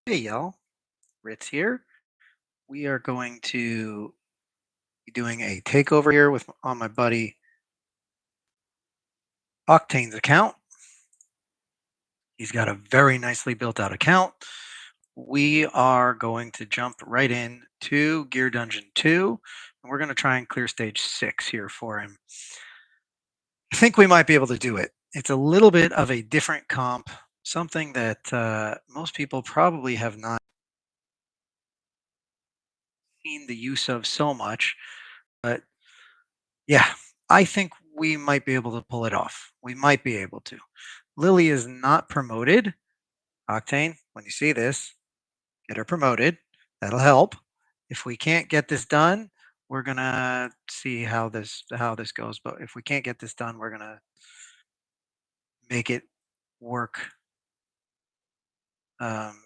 Hey y'all, Ritz here. We are going to be doing a takeover here with on my buddy Octane's account. He's got a very nicely built out account. We are going to jump right in to Gear Dungeon 2, and we're going to try and clear stage 6 here for him. I think we might be able to do it. It's a little bit of a different comp, something that most people probably have not seen the use of so much, but yeah, I think we might be able to pull it off. We might be able to. Lily is not promoted. Octane, when you see this, get her promoted. That'll help. If we can't get this done, we're gonna see how this goes. But if we can't get this done, we're gonna make it work um,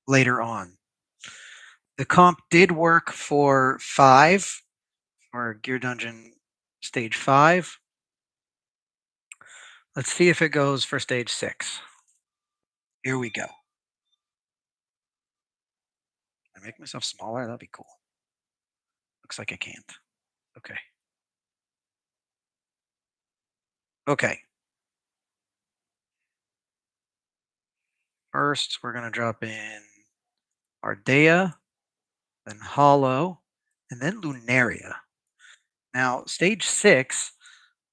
later on. The comp did work for 5 for Gear Dungeon Stage 5. Let's see if it goes for Stage 6. Here we go. Can I make myself smaller? That'd be cool. Looks like I can't. Okay. Okay. First, we're going to drop in Ardea, then Hollow, and then Lunaria. Now, stage 6,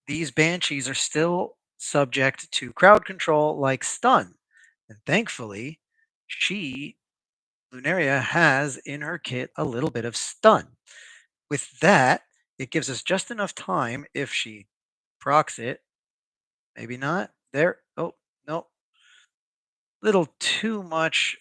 these Banshees are still subject to crowd control like stun. And thankfully, Lunaria, has in her kit a little bit of stun. With that, it gives us just enough time if she procs it. Maybe not. There. Oh, no. Little too much.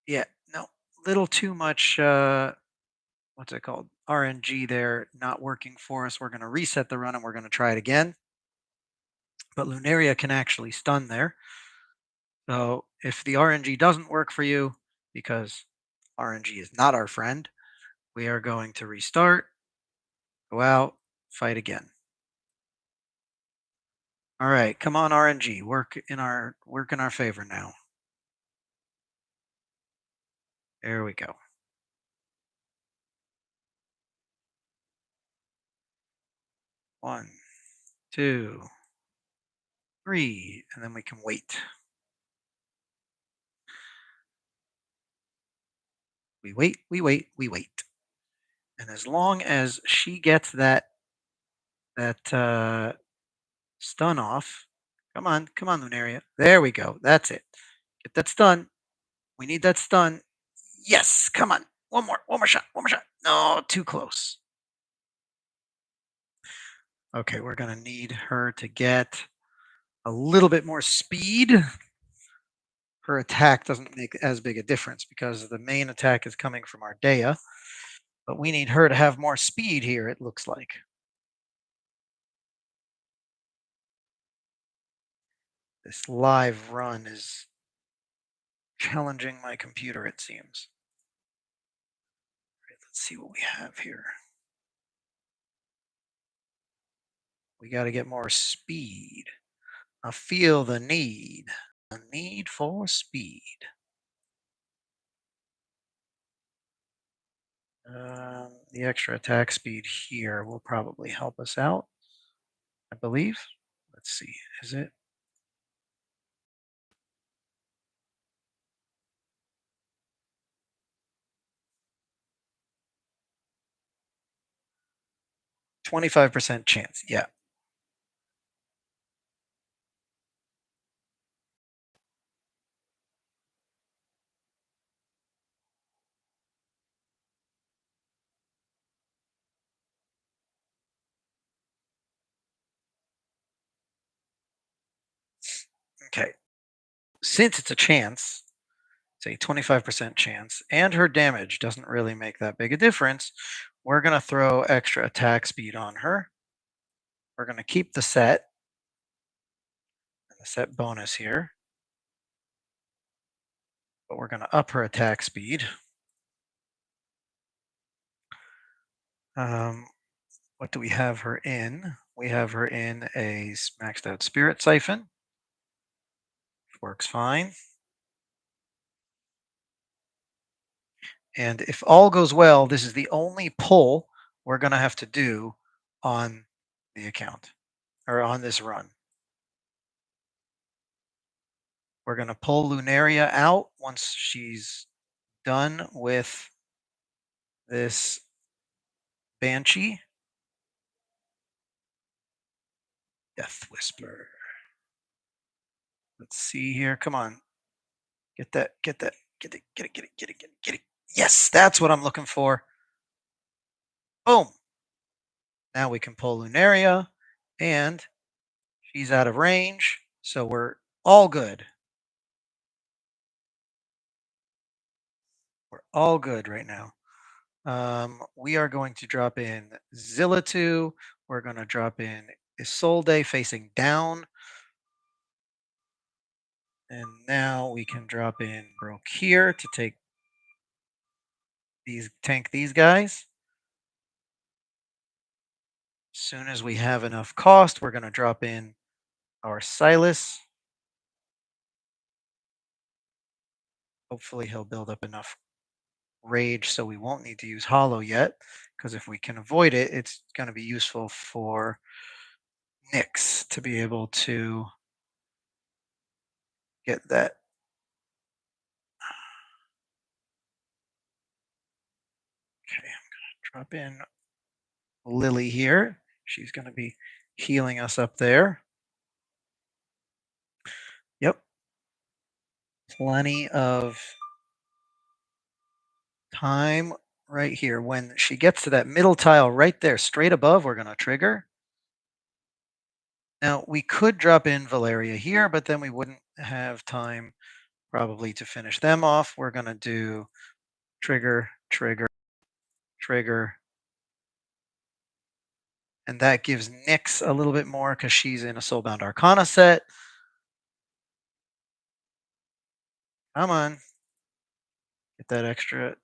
Yeah, no. Little too much what's it called? RNG there not working for us. We're going to reset the run and we're going to try it again. But Lunaria can actually stun there. So if the RNG doesn't work for you, because RNG is not our friend, we are going to restart, go out, fight again. All right, come on RNG, work in our favor now. There we go. One, two, three, and then we can wait. We wait, we wait, we wait. And as long as she gets that stun off, come on, Lunaria. There we go. That's it. Get that stun. We need that stun. Yes, come on. One more shot, one more shot. No, too close. Okay, we're gonna need her to get a little bit more speed. Her attack doesn't make as big a difference because the main attack is coming from Ardea, but we need her to have more speed here, it looks like. This live run is challenging my computer, it seems. Right, let's see what we have here. We got to get more speed. I feel the need. A need for speed. The extra attack speed here will probably help us out, I believe. Let's see. Is it? 25% chance. Yeah. Okay. Since it's a chance, it's a 25% chance, and her damage doesn't really make that big a difference, we're going to throw extra attack speed on her. We're going to keep the set and the set bonus here, but we're going to up her attack speed. What do we have her in? We have her in a maxed out Spirit Siphon. Works fine. And if all goes well, this is the only pull we're going to have to do on the account or on this run. We're going to pull Lunaria out once she's done with this Banshee. Death Whisper. Let's see here. Come on. Get that. Get that. Get it. Get it. Get it. Get it. Get it. Get it. Yes, that's what I'm looking for. Boom. Now we can pull Lunaria, and she's out of range. So we're all good. We're all good right now. We are going to drop in Zillatu. We're going to drop in Isolde facing down. And now we can drop in Broke here to tank these guys. As soon as we have enough cost, we're going to drop in our Silas. Hopefully he'll build up enough rage so we won't need to use Hollow yet. Because if we can avoid it, it's going to be useful for Nyx to be able to get that. Okay, I'm going to drop in Lily here. She's going to be healing us up there. Yep. Plenty of time right here. When she gets to that middle tile right there, straight above, we're going to trigger. Now, we could drop in Valeria here, but then we wouldn't have time probably to finish them off. We're going to do trigger, trigger, trigger. And that gives Nyx a little bit more because she's in a Soulbound Arcana set. Come on. Get that extra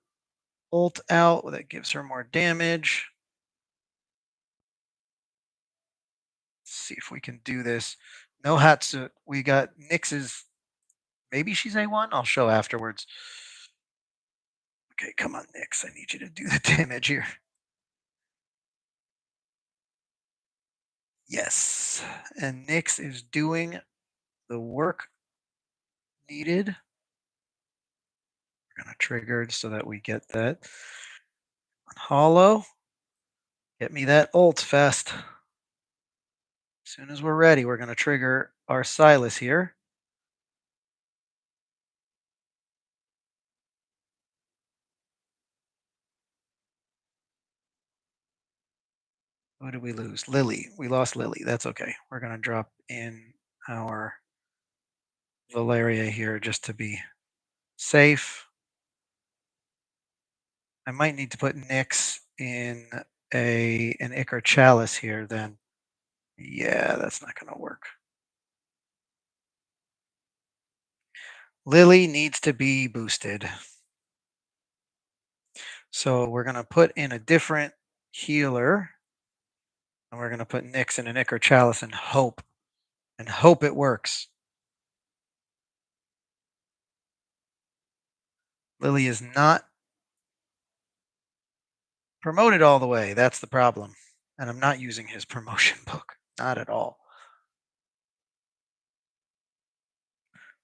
ult out. That gives her more damage. Let's see if we can do this. No Hatssut. We got Nyx's. Maybe she's A1. I'll show afterwards. Okay, come on, Nyx. I need you to do the damage here. Yes. And Nyx is doing the work needed. We're going to trigger so that we get that hollow. Get me that ult fast. As soon as we're ready, we're going to trigger our Silas here. Who did we lose? Lily. We lost Lily. That's okay. We're going to drop in our Valeria here just to be safe. I might need to put Nyx in an Icar Chalice here then. Yeah, that's not going to work. Lily needs to be boosted. So we're going to put in a different healer. And we're going to put Nyx in an Icar Chalice and hope it works. Lily is not promoted all the way. That's the problem. And I'm not using his promotion book. Not at all.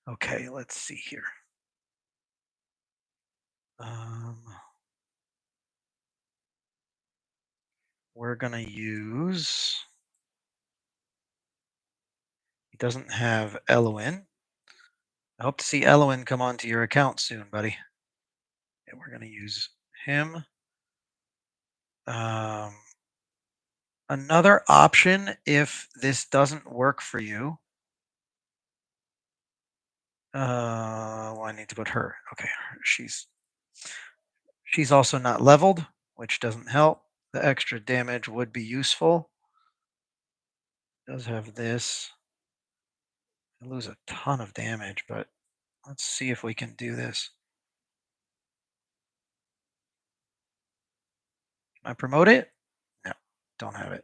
Okay, let's see here. We're going to use... He doesn't have Elowyn. I hope to see Elowyn come onto your account soon, buddy. Yeah, we're going to use him. Another option, if this doesn't work for you... well, I need to put her. Okay, she's also not leveled, which doesn't help. The extra damage would be useful. Does have this. I lose a ton of damage, but let's see if we can do this. Can I promote it? No, don't have it.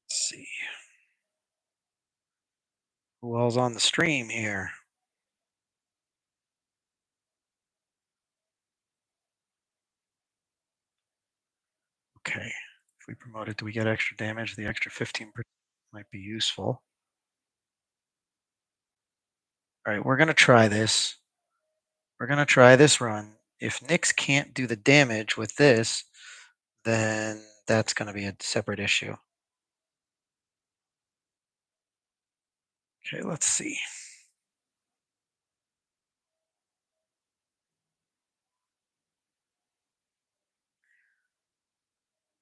Let's see. Who else on the stream here? Okay. If we promote it, do we get extra damage? The extra 15% might be useful. All right, we're going to try this. We're going to try this run. If Nyx can't do the damage with this, then that's going to be a separate issue. Okay, let's see.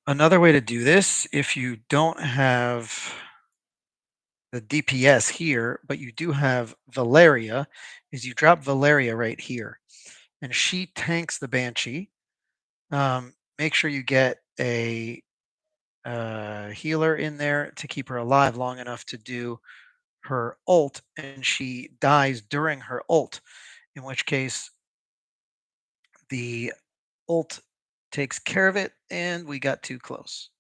Another way to do this, if you don't have the DPS here, but you do have Valeria, is you drop Valeria right here, and she tanks the Banshee. Make sure you get a healer in there to keep her alive long enough to do her ult, and she dies during her ult, in which case the ult takes care of it, and we got too close.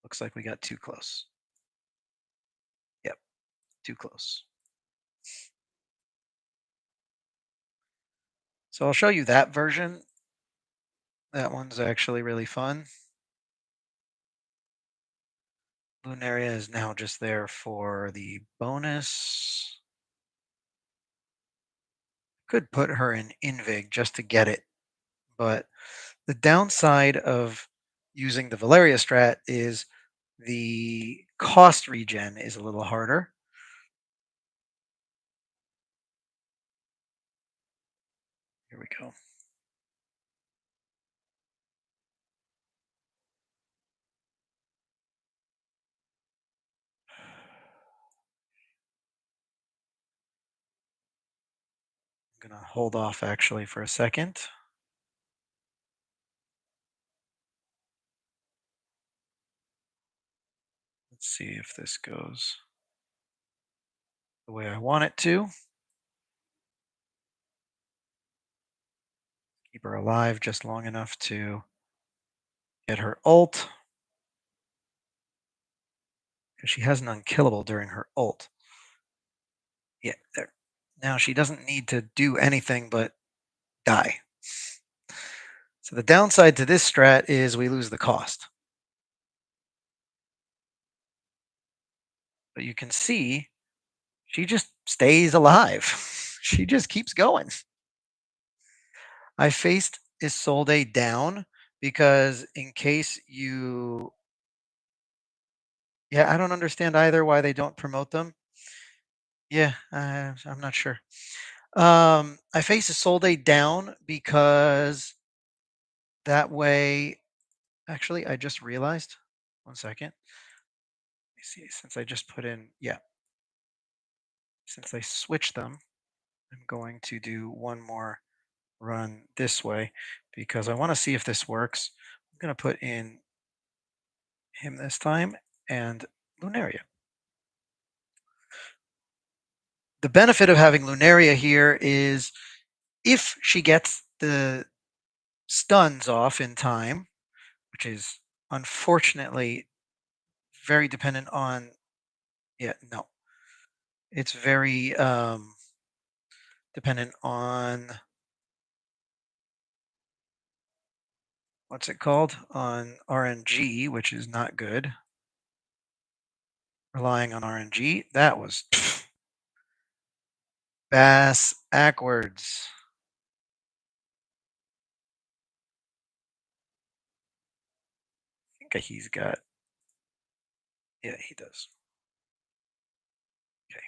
Looks like we got too close. Yep, too close. So I'll show you that version. That one's actually really fun. Lunaria is now just there for the bonus. Could put her in Invig just to get it, but the downside of using the Valeria strat is the cost regen is a little harder. Here we go. I'm going to hold off actually for a second. Let's see if this goes the way I want it to. Keep her alive just long enough to get her ult, because she has an unkillable during her ult. Yeah, there. Now she doesn't need to do anything but die. So the downside to this strat is we lose the cost. But you can see she just stays alive. She just keeps going. I faced Isolde down because in case you, yeah, I don't understand either why they don't promote them. Yeah, I'm not sure. I faced Isolde down because that way, actually, I just realized. One second. Let me see. Since I just put in, yeah, since I switched them, I'm going to do one more run this way because I want to see if this works. I'm going to put in him this time and Lunaria. The benefit of having Lunaria here is if she gets the stuns off in time, which is unfortunately very dependent on, yeah, no, it's very dependent on, what's it called? On RNG, which is not good. Relying on RNG. That was bass backwards. I think he's got, yeah, he does. Okay.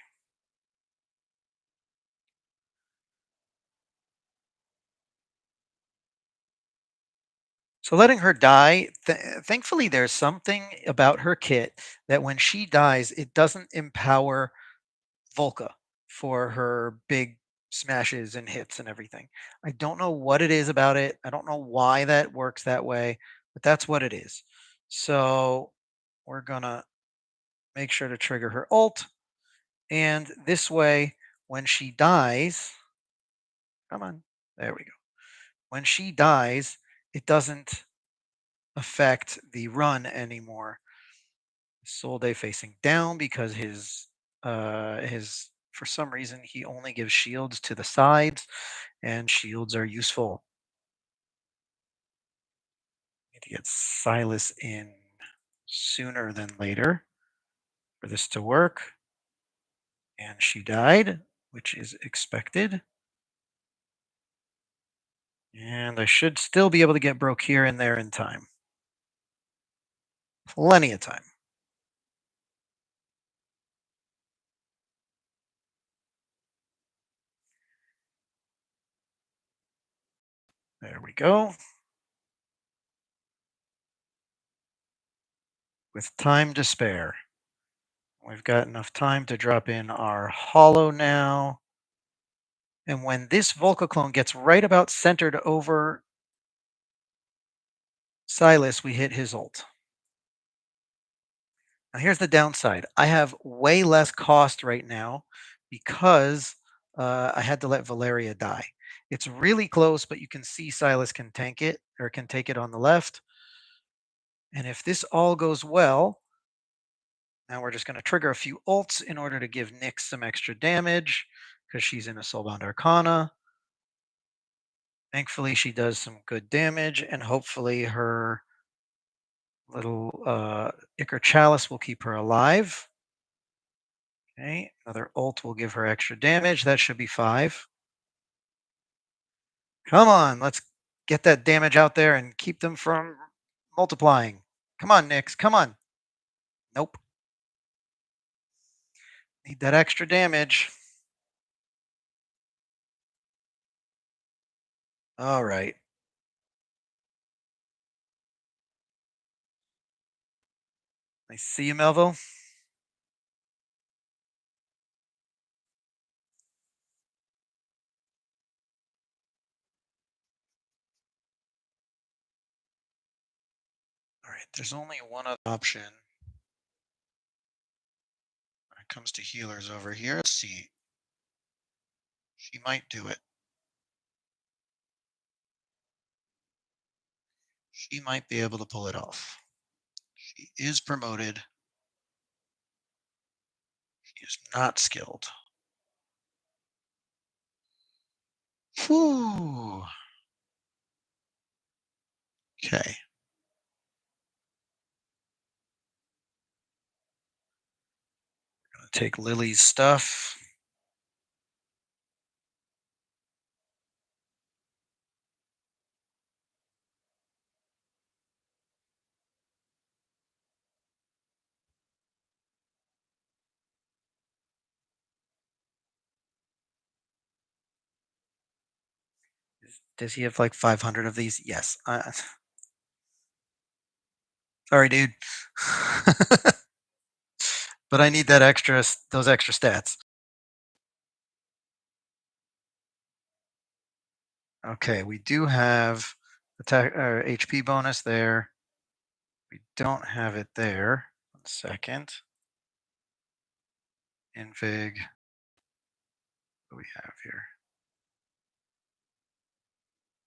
So letting her die, thankfully, there's something about her kit that when she dies, it doesn't empower Volca for her big smashes and hits and everything. I don't know what it is about it. I don't know why that works that way, but that's what it is. So we're gonna make sure to trigger her ult. And this way, when she dies, come on, there we go. When she dies, it doesn't affect the run anymore. Solde facing down because his His for some reason he only gives shields to the sides, and shields are useful. Need to get Silas in sooner than later for this to work. And she died, which is expected. And I should still be able to get Brokir in there in time. Plenty of time. There we go. With time to spare. We've got enough time to drop in our hollow now. And when this Volcaclone gets right about centered over Silas, we hit his ult. Now here's the downside. I have way less cost right now because I had to let Valeria die. It's really close, but you can see Silas can tank it or can take it on the left. And if this all goes well, now we're just going to trigger a few ults in order to give Nyx some extra damage because she's in a Soulbound Arcana. Thankfully, she does some good damage, and hopefully her little Ichor Chalice will keep her alive. Okay, another ult will give her extra damage. That should be 5. Come on, let's get that damage out there and keep them from multiplying. Come on, Nyx, come on. Nope. Need that extra damage. All right. I see you, Melville. All right, there's only one other option when it comes to healers over here. Let's see. She might do it. She might be able to pull it off. She is promoted. She is not skilled. Whew. Okay. Gonna take Lily's stuff. Does he have like 500 of these? Yes. Sorry, dude. But I need that those extra stats. Okay, we do have attack or HP bonus there. We don't have it there. 1 second. Invig. What do we have here?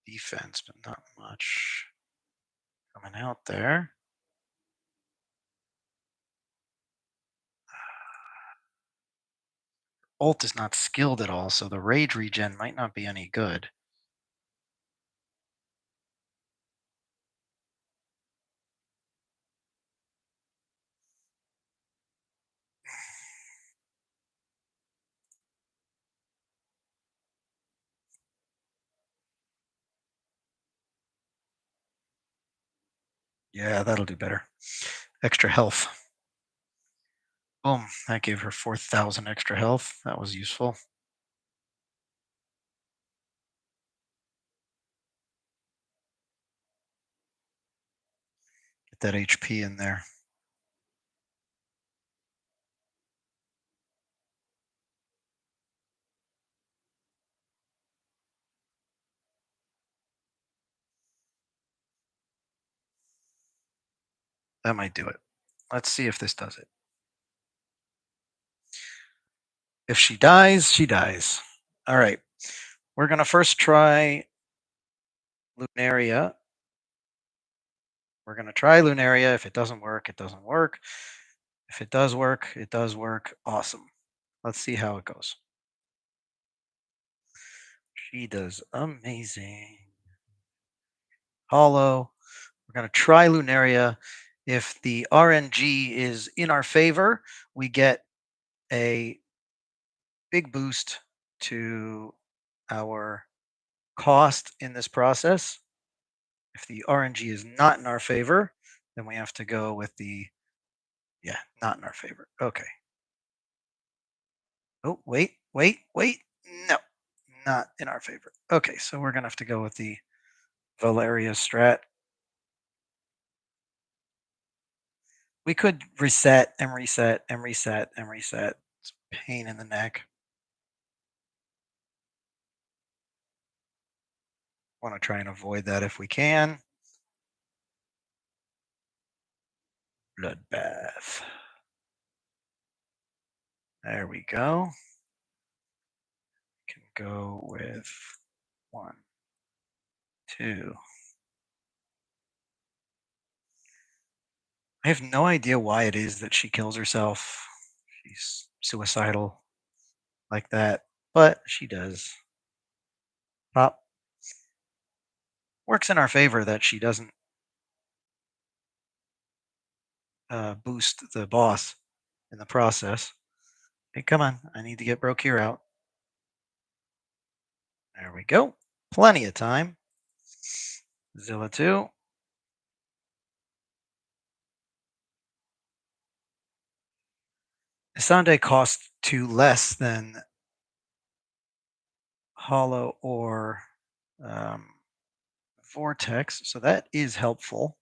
Defense, but not much coming out there. Ult is not skilled at all, so the rage regen might not be any good. Yeah, that'll do better. Extra health. Boom. That gave her 4,000 extra health. That was useful. Get that HP in there. That might do it. Let's see if this does it. If she dies, she dies. All right. We're going to first try Lunaria. We're going to try Lunaria. If it doesn't work, it doesn't work. If it does work, it does work. Awesome. Let's see how it goes. She does amazing. Hollow. We're going to try Lunaria. If the RNG is in our favor, we get a big boost to our cost in this process. If the RNG is not in our favor, then we have to go with the, yeah, not in our favor. Okay. Oh, wait, wait, wait. No, not in our favor. Okay, so we're going to have to go with the Valeria strat. We could reset and reset and reset and reset. It's a pain in the neck. Want to try and avoid that if we can. Bloodbath. There we go. Can go with 1, 2. I have no idea why it is that she kills herself. She's suicidal like that, but she does. Pop. Works in our favor that she doesn't boost the boss in the process. Hey, come on. I need to get Brokir out. There we go. Plenty of time. Zilla 2. Isande costs 2 less than Hollow or um, Vortex, so that is helpful.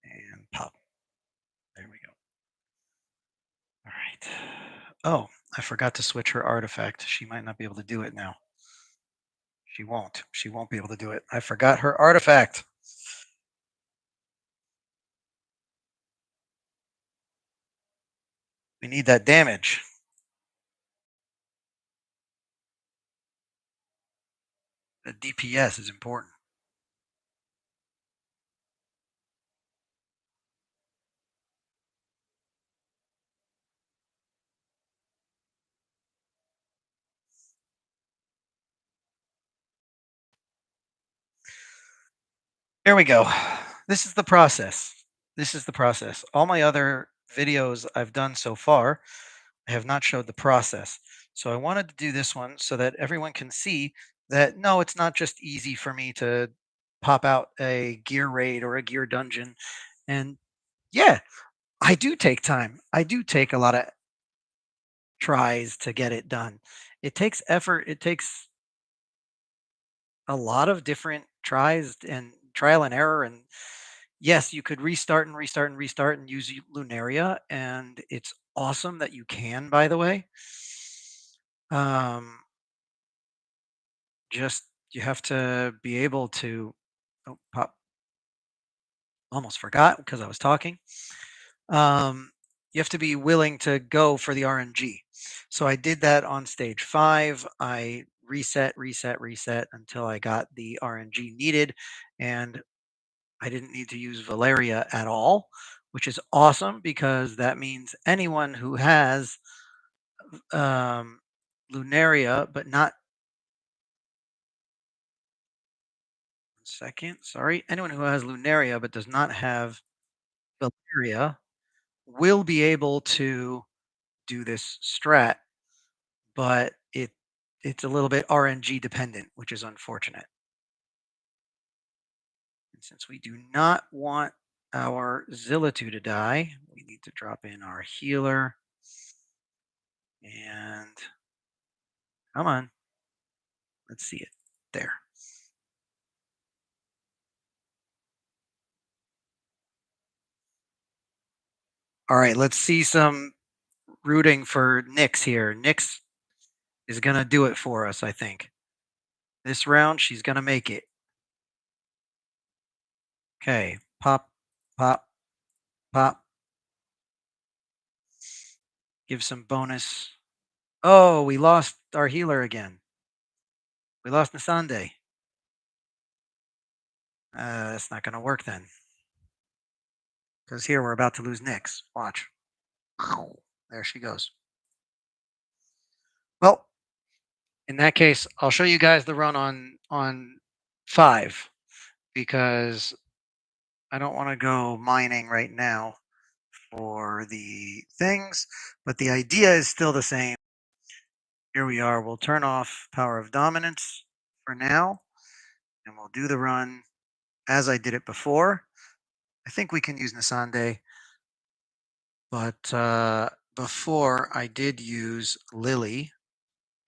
And pop. There we go. All right. Oh, I forgot to switch her artifact. She might not be able to do it now. She won't. She won't be able to do it. I forgot her artifact. We need that damage. The DPS is important. Here we go. This is the process. This is the process. All my other videos I've done so far, I have not showed the process. So I wanted to do this one so that everyone can see that no, it's not just easy for me to pop out a gear raid or a gear dungeon. And yeah, I do take time. I do take a lot of tries to get it done. It takes effort. It takes a lot of different tries and trial and error. And yes, you could restart and restart and restart and use Lunaria. And it's awesome that you can, by the way. Um, just you have to be able to, oh, pop, almost forgot because I was talking. Um, you have to be willing to go for the RNG. So I did that on stage 5. I reset, reset, reset until I got the RNG needed, and I didn't need to use Valeria at all, which is awesome because that means anyone who has um, Lunaria, but not second, sorry, anyone who has Lunaria but does not have Valeria will be able to do this strat, but it's a little bit RNG dependent, which is unfortunate. And since we do not want our Zilla 2 to die, we need to drop in our healer. And come on, let's see it. There. All right, let's see some rooting for Nyx here. Nyx is going to do it for us, I think. This round, she's going to make it. Okay, pop, pop, pop. Give some bonus. Oh, we lost our healer again. We lost Nasande. That's not going to work then. Because here we're about to lose Nyx. Watch. There she goes. Well, in that case, I'll show you guys the run on 5 because I don't want to go mining right now for the things, but the idea is still the same. Here we are. We'll turn off Power of Dominance for now, and we'll do the run as I did it before. I think we can use Nasande, but before I did use Lily.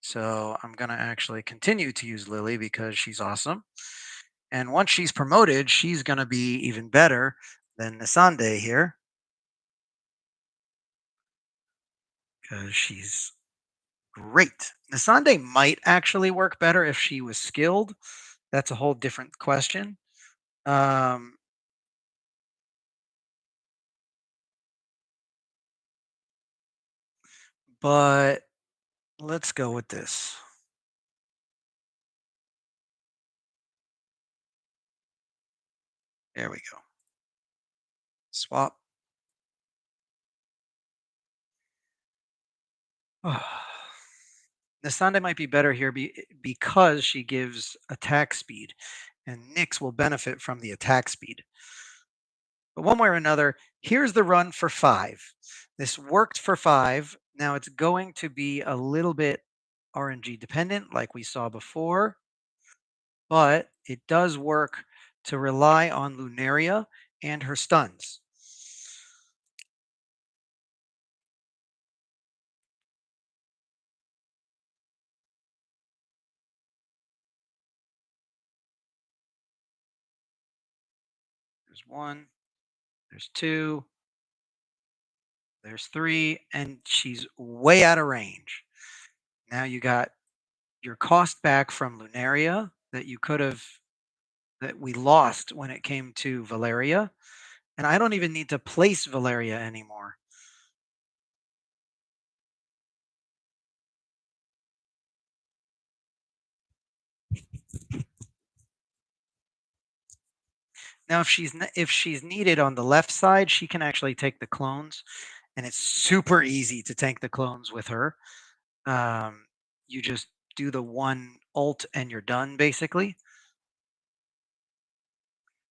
So I'm going to actually continue to use Lily because she's awesome. And once she's promoted, she's going to be even better than Nasande here because she's great. Nasande might actually work better if she was skilled. That's a whole different question. Um, but let's go with this. There we go. Swap. Nasande might be better here because she gives attack speed, and Nyx will benefit from the attack speed. But one way or another, here's the run for 5. This worked for 5. Now it's going to be a little bit RNG dependent, like we saw before, but it does work to rely on Lunaria and her stuns. There's 1, there's 2, there's 3, and she's way out of range. Now you got your cost back from Lunaria that you could have that we lost when it came to Valeria. And I don't even need to place Valeria anymore. Now, if she's needed on the left side, she can actually take the clones, and it's super easy to tank the clones with her. You just do the one ult and you're done, basically.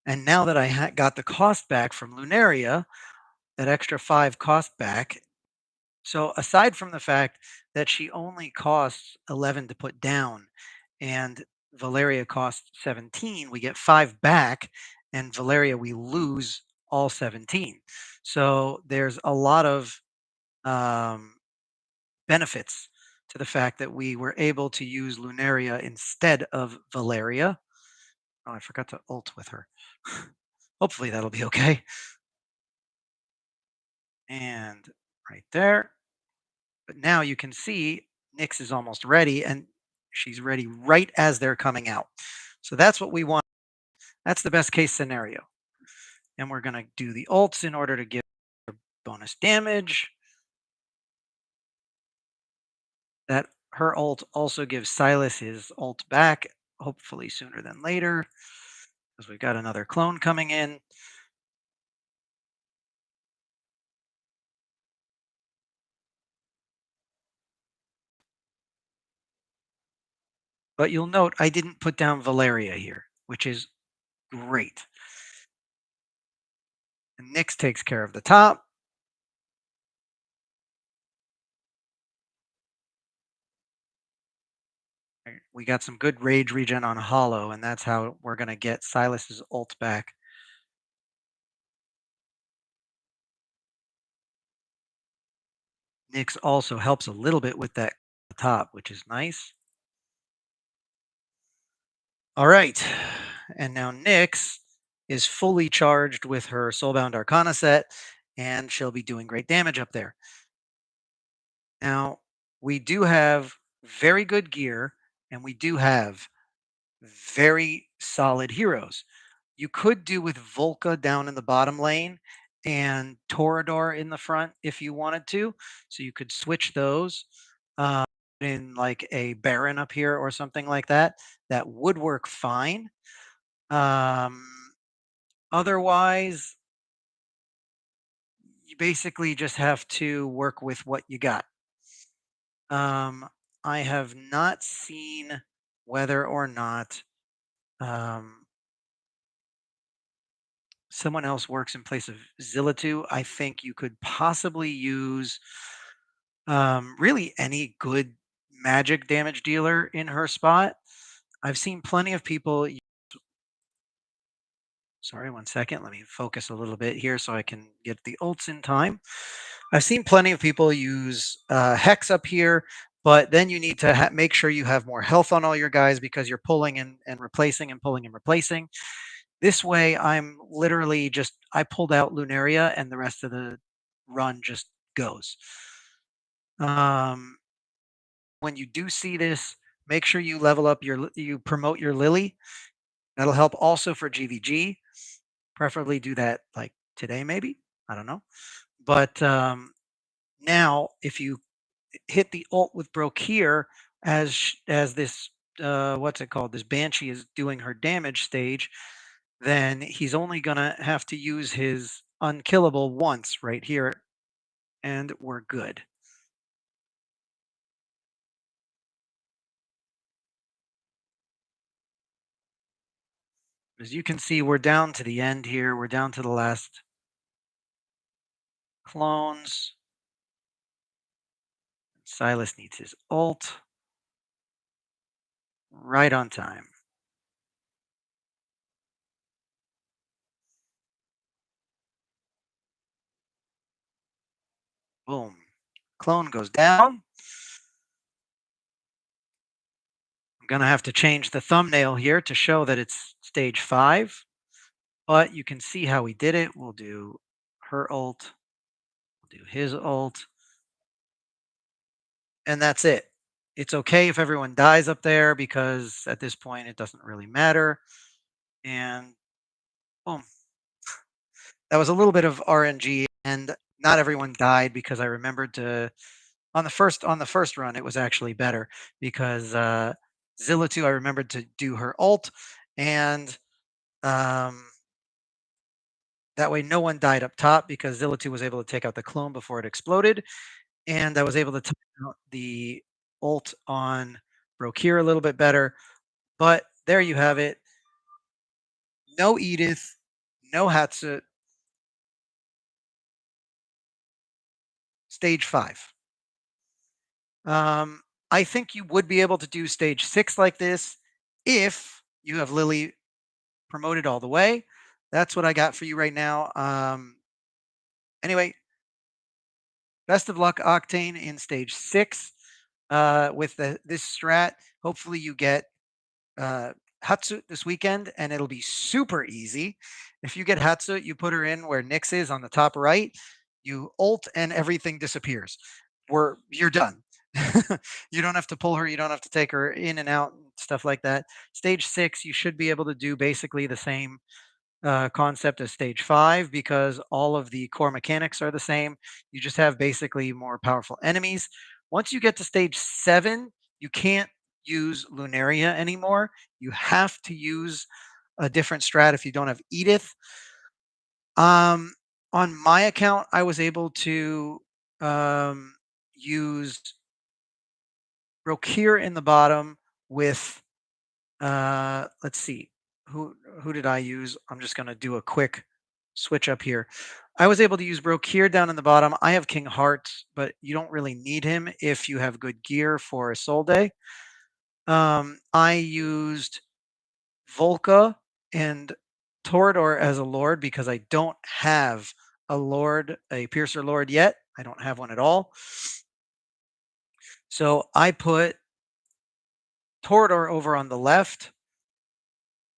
And now that I got the cost back from Lunaria, that extra 5 cost back. So aside from the fact that she only costs 11 to put down, and Valeria costs 17, we get 5 back, and Valeria we lose all 17. So there's a lot of um, benefits to the fact that we were able to use Lunaria instead of Valeria. Oh, I forgot to ult with her. Hopefully that'll be okay. And right there. But now you can see Nyx is almost ready, and she's ready right as they're coming out. So that's what we want. That's the best case scenario. And we're going to do the ults in order to give bonus damage. That her ult also gives Silas his ult back, hopefully sooner than later, because we've got another clone coming in. But you'll note I didn't put down Valeria here, which is great. And Nyx takes care of the top. We got some good rage regen on Hollow, and that's how we're going to get Silas's ult back. Nyx also helps a little bit with that top, which is nice. All right. And now Nyx is fully charged with her Soulbound Arcana set, and she'll be doing great damage up there. Now, we do have very good gear, and we do have very solid heroes. You could do with Volca down in the bottom lane and Torador in the front if you wanted to. So you could switch those in like a Baron up here or something like that. That would work fine. Um, Otherwise, you basically just have to work with what you got. Um, I have not seen whether or not um, someone else works in place of Zillatu. I think you could possibly use really any good magic damage dealer in her spot. I've seen plenty of people. Sorry, one second. Let me focus a little bit here so I can get the ults in time. I've seen plenty of people use Hex up here, but then you need to make sure you have more health on all your guys because you're pulling and replacing and pulling and replacing. This way, I'm literally just, I pulled out Lunaria and the rest of the run just goes. Um, when you do see this, make sure you level up you promote your Lily. That'll help also for GVG. Preferably do that like today, maybe. I don't know. But now, if you hit the ult with Brokir as this what's it called? This Banshee is doing her damage stage, then he's only gonna have to use his unkillable once right here, and we're good. As you can see, we're down to the end here. We're down to the last clones. Silas needs his ult. Right on time. Boom. Clone goes down. I'm going to have to change the thumbnail here to show that it's stage 5. But you can see how we did it. We'll do her ult. We'll do his ult. And that's it. It's okay if everyone dies up there because at this point it doesn't really matter. And boom. That was a little bit of RNG, and not everyone died because I remembered to on the first run it was actually better because Zilla 2 I remembered to do her ult, and um, that way no one died up top because Zilla 2 was able to take out the clone before it exploded, and I was able to time out the ult on Brokir a little bit better. But there you have it. No Edith, no Hatssut, stage 5. I think you would be able to do stage 6 like this if you have Lily promoted all the way. That's what I got for you right now. Anyway, best of luck, Octane, in stage 6 with this strat. Hopefully, you get uh, Hatssut this weekend, and it'll be super easy. If you get Hatssut, you put her in where Nyx is on the top right. You ult, and everything disappears. You're done. You don't have to pull her. You don't have to take her in and out and stuff like that. Stage 6, you should be able to do basically the same concept as stage 5 because all of the core mechanics are the same. You just have basically more powerful enemies. Once you get to stage 7, you can't use Lunaria anymore. You have to use a different strat if you don't have Edith. Um, on my account, I was able to use Rokir in the bottom with let's see. Who did I use? I'm just going to do a quick switch up here. I was able to use Brokir down in the bottom. I have King Hearts, but you don't really need him if you have good gear for a Soul Day. I used Volca and Torador as a Lord because I don't have a Lord, a Piercer Lord yet. I don't have one at all. So I put Torador over on the left,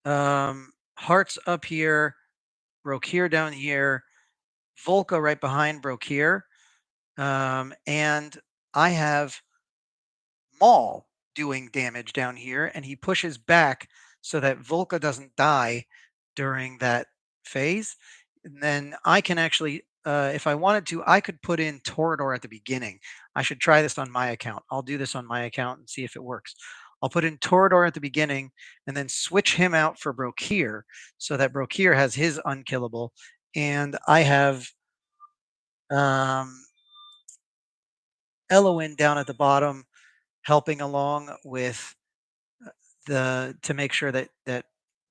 Hearts up here, Brokir down here, Volca right behind Brokir, and I have Maul doing damage down here, and he pushes back so that Volca doesn't die during that phase. And then I can actually, if I wanted to, I could put in Torador at the beginning. I should try this on my account. I'll do this on my account and see if it works. I'll put in Torador at the beginning and then switch him out for Brokir so that Brokir has his unkillable. And I have Um, Elowyn down at the bottom, helping along with the to make sure that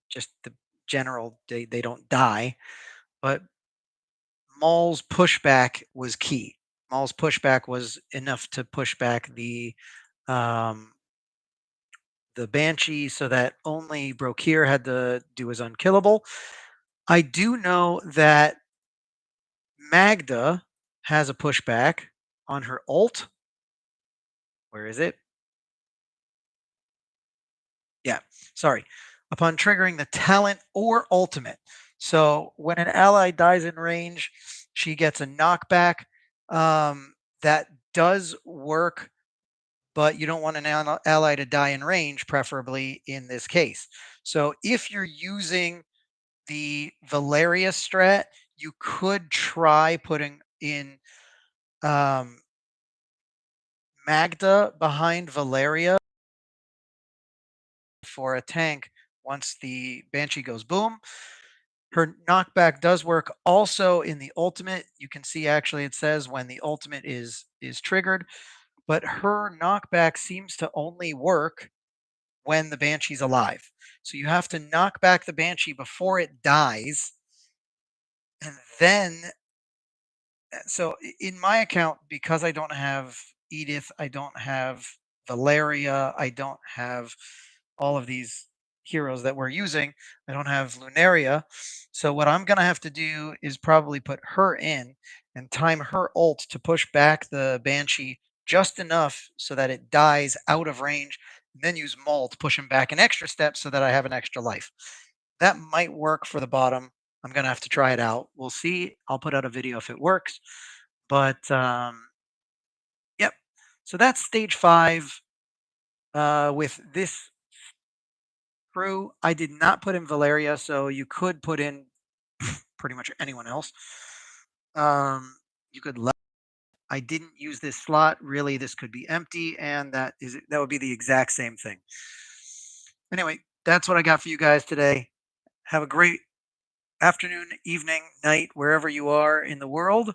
just the general they don't die. But Maul's pushback was key. Maul's pushback was enough to push back um, the Banshee so that only Brokir had to do his unkillable. I do know that Magda has a pushback on her ult. Where is it? Yeah, sorry. Upon triggering the talent or ultimate. So when an ally dies in range, she gets a knockback. That does work, but you don't want an ally to die in range, preferably in this case. So if you're using the Valeria strat, you could try putting in um, Magda behind Valeria for a tank once the Banshee goes boom. Her knockback does work also in the ultimate. You can see actually it says when the ultimate is triggered, but her knockback seems to only work when the Banshee's alive. So you have to knock back the Banshee before it dies, and then in my account, because I don't have Edith, I don't have Valeria, I don't have all of these heroes that we're using. I don't have Lunaria. So what I'm gonna have to do is probably put her in and time her ult to push back the Banshee just enough so that it dies out of range, and then use Maul to push him back an extra step so that I have an extra life. That might work for the bottom. I'm gonna have to try it out. We'll see. I'll put out a video if it works. But yep. So that's stage 5 with this crew. I did not put in Valeria, so you could put in pretty much anyone else. You could. I didn't use this slot. Really, this could be empty, and that would be the exact same thing. Anyway, that's what I got for you guys today. Have a great afternoon, evening, night, wherever you are in the world.